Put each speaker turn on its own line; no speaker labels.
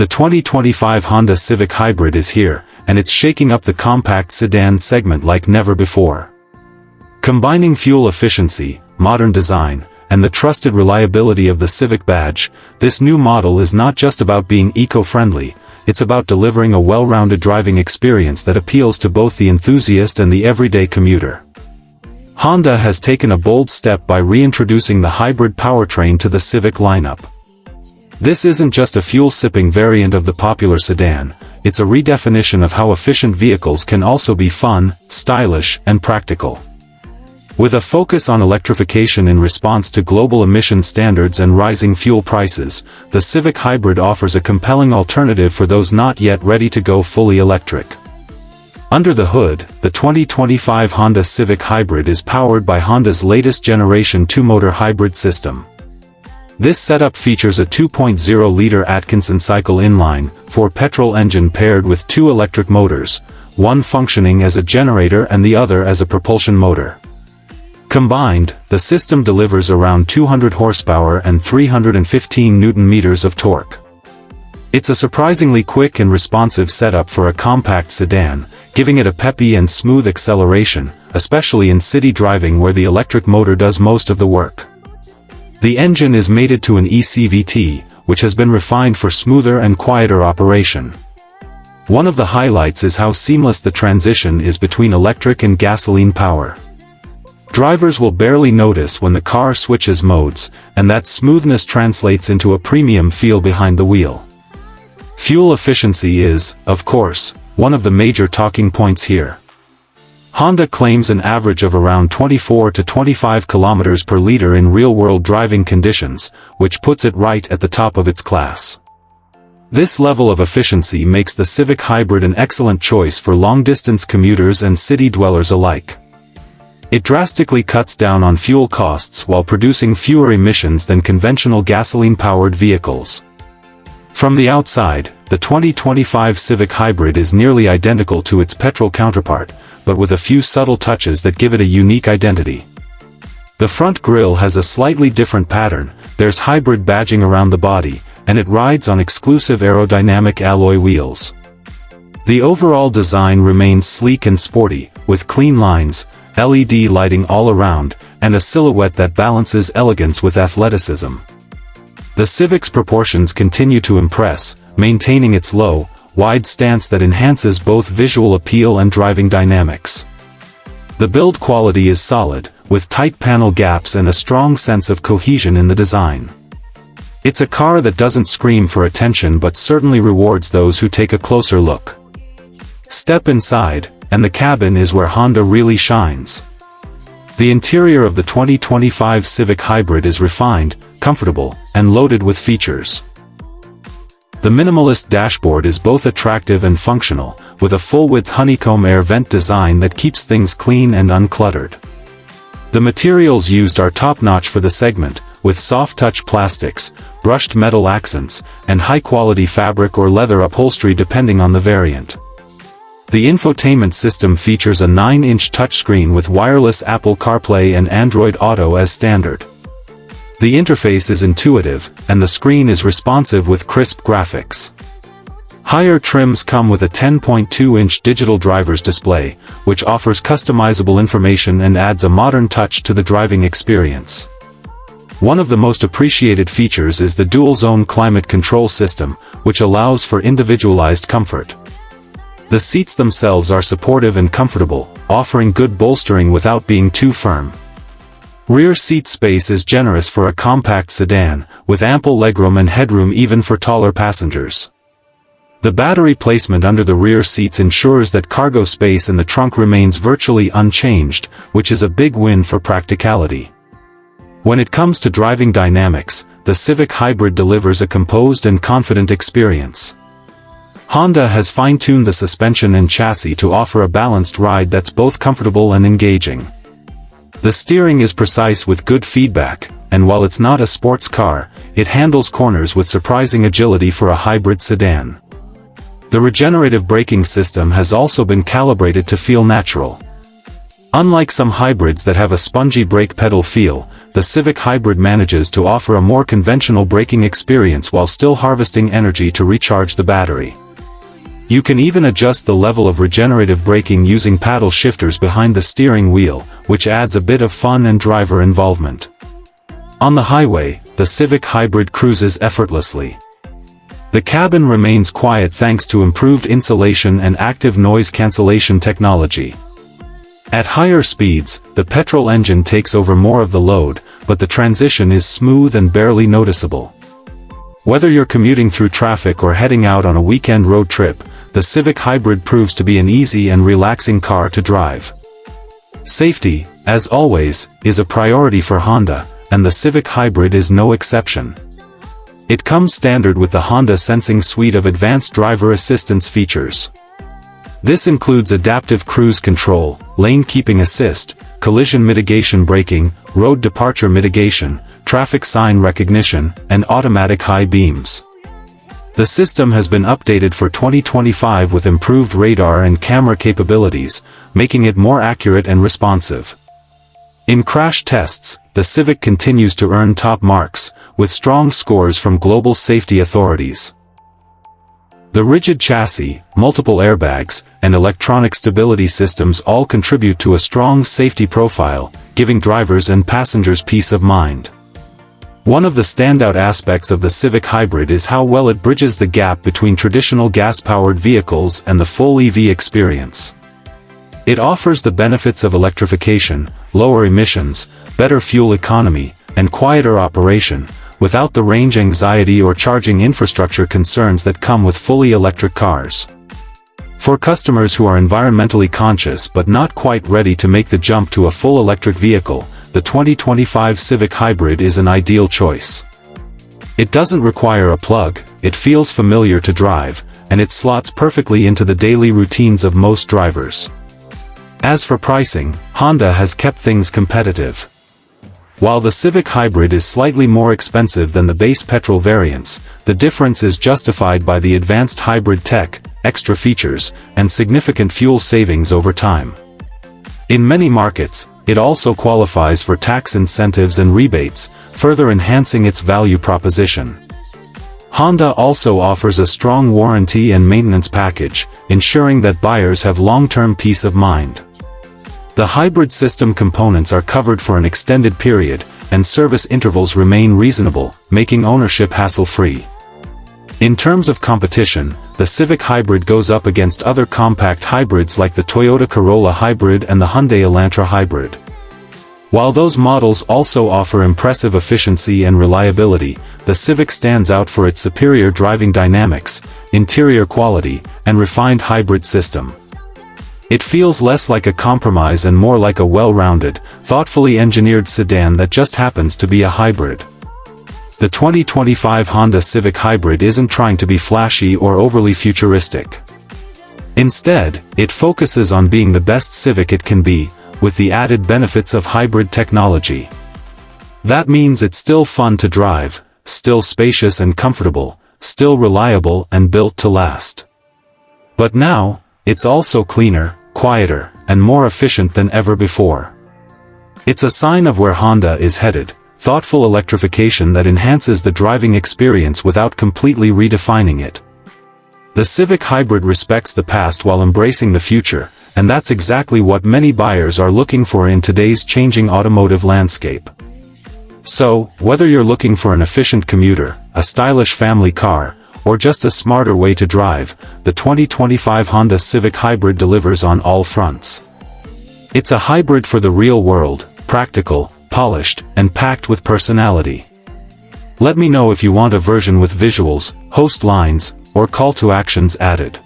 The 2025 Honda Civic Hybrid is here, and it's shaking up the compact sedan segment like never before. Combining fuel efficiency, modern design, and the trusted reliability of the Civic badge, this new model is not just about being eco-friendly, it's about delivering a well-rounded driving experience that appeals to both the enthusiast and the everyday commuter. Honda has taken a bold step by reintroducing the hybrid powertrain to the Civic lineup. This isn't just a fuel-sipping variant of the popular sedan, it's a redefinition of how efficient vehicles can also be fun, stylish, and practical. With a focus on electrification in response to global emission standards and rising fuel prices, the Civic Hybrid offers a compelling alternative for those not yet ready to go fully electric. Under the hood, the 2025 Honda Civic Hybrid is powered by Honda's latest generation 2-motor hybrid system. This setup features a 2.0-liter Atkinson cycle inline, 4 petrol engine paired with 2 electric motors, one functioning as a generator and the other as a propulsion motor. Combined, the system delivers around 200 horsepower and 315 Newton-meters of torque. It's a surprisingly quick and responsive setup for a compact sedan, giving it a peppy and smooth acceleration, especially in city driving where the electric motor does most of the work. The engine is mated to an eCVT, which has been refined for smoother and quieter operation. One of the highlights is how seamless the transition is between electric and gasoline power. Drivers will barely notice when the car switches modes, and that smoothness translates into a premium feel behind the wheel. Fuel efficiency is, of course, one of the major talking points here. Honda claims an average of around 24 to 25 kilometers per liter in real-world driving conditions, which puts it right at the top of its class. This level of efficiency makes the Civic Hybrid an excellent choice for long-distance commuters and city dwellers alike. It drastically cuts down on fuel costs while producing fewer emissions than conventional gasoline-powered vehicles. From the outside, the 2025 Civic Hybrid is nearly identical to its petrol counterpart, but with a few subtle touches that give it a unique identity. The front grille has a slightly different pattern, there's hybrid badging around the body, and it rides on exclusive aerodynamic alloy wheels. The overall design remains sleek and sporty, with clean lines, LED lighting all around, and a silhouette that balances elegance with athleticism. The Civic's proportions continue to impress, maintaining its low, wide stance that enhances both visual appeal and driving dynamics. The build quality is solid, with tight panel gaps and a strong sense of cohesion in the design. It's a car that doesn't scream for attention but certainly rewards those who take a closer look. Step inside, and the cabin is where Honda really shines. The interior of the 2025 Civic Hybrid is refined, comfortable, and loaded with features. The minimalist dashboard is both attractive and functional, with a full-width honeycomb air vent design that keeps things clean and uncluttered. The materials used are top-notch for the segment, with soft-touch plastics, brushed metal accents, and high-quality fabric or leather upholstery depending on the variant. The infotainment system features a 9-inch touchscreen with wireless Apple CarPlay and Android Auto as standard. The interface is intuitive, and the screen is responsive with crisp graphics. Higher trims come with a 10.2-inch digital driver's display, which offers customizable information and adds a modern touch to the driving experience. One of the most appreciated features is the dual-zone climate control system, which allows for individualized comfort. The seats themselves are supportive and comfortable, offering good bolstering without being too firm. Rear seat space is generous for a compact sedan, with ample legroom and headroom even for taller passengers. The battery placement under the rear seats ensures that cargo space in the trunk remains virtually unchanged, which is a big win for practicality. When it comes to driving dynamics, the Civic Hybrid delivers a composed and confident experience. Honda has fine-tuned the suspension and chassis to offer a balanced ride that's both comfortable and engaging. The steering is precise with good feedback, and while it's not a sports car, it handles corners with surprising agility for a hybrid sedan. The regenerative braking system has also been calibrated to feel natural. Unlike some hybrids that have a spongy brake pedal feel, the Civic Hybrid manages to offer a more conventional braking experience while still harvesting energy to recharge the battery. You can even adjust the level of regenerative braking using paddle shifters behind the steering wheel, which adds a bit of fun and driver involvement. On the highway, the Civic Hybrid cruises effortlessly. The cabin remains quiet thanks to improved insulation and active noise cancellation technology. At higher speeds, the petrol engine takes over more of the load, but the transition is smooth and barely noticeable. Whether you're commuting through traffic or heading out on a weekend road trip, the Civic Hybrid proves to be an easy and relaxing car to drive. Safety, as always, is a priority for Honda, and the Civic Hybrid is no exception. It comes standard with the Honda Sensing suite of advanced driver assistance features. This includes adaptive cruise control, lane keeping assist, collision mitigation braking, road departure mitigation, traffic sign recognition, and automatic high beams. The system has been updated for 2025 with improved radar and camera capabilities, making it more accurate and responsive. In crash tests, the Civic continues to earn top marks, with strong scores from global safety authorities. The rigid chassis, multiple airbags, and electronic stability systems all contribute to a strong safety profile, giving drivers and passengers peace of mind. One of the standout aspects of the Civic Hybrid is how well it bridges the gap between traditional gas-powered vehicles and the full EV experience. It offers the benefits of electrification, lower emissions, better fuel economy, and quieter operation, without the range anxiety or charging infrastructure concerns that come with fully electric cars. For customers who are environmentally conscious but not quite ready to make the jump to a full electric vehicle, the 2025 Civic Hybrid is an ideal choice. It doesn't require a plug, it feels familiar to drive, and it slots perfectly into the daily routines of most drivers. As for pricing, Honda has kept things competitive. While the Civic Hybrid is slightly more expensive than the base petrol variants, the difference is justified by the advanced hybrid tech, extra features, and significant fuel savings over time. In many markets, it also qualifies for tax incentives and rebates, further enhancing its value proposition. Honda also offers a strong warranty and maintenance package, ensuring that buyers have long-term peace of mind. The hybrid system components are covered for an extended period, and service intervals remain reasonable, making ownership hassle-free. In terms of competition, the Civic Hybrid goes up against other compact hybrids like the Toyota Corolla Hybrid and the Hyundai Elantra Hybrid. While those models also offer impressive efficiency and reliability, the Civic stands out for its superior driving dynamics, interior quality, and refined hybrid system. It feels less like a compromise and more like a well-rounded, thoughtfully engineered sedan that just happens to be a hybrid. The 2025 Honda Civic Hybrid isn't trying to be flashy or overly futuristic. Instead, it focuses on being the best Civic it can be, with the added benefits of hybrid technology. That means it's still fun to drive, still spacious and comfortable, still reliable and built to last. But now, it's also cleaner, quieter, and more efficient than ever before. It's a sign of where Honda is headed, thoughtful electrification that enhances the driving experience without completely redefining it. The Civic Hybrid respects the past while embracing the future, and that's exactly what many buyers are looking for in today's changing automotive landscape. So, whether you're looking for an efficient commuter, a stylish family car, or just a smarter way to drive, the 2025 Honda Civic Hybrid delivers on all fronts. It's a hybrid for the real world, practical, polished, and packed with personality. Let me know if you want a version with visuals, host lines, or call to actions added.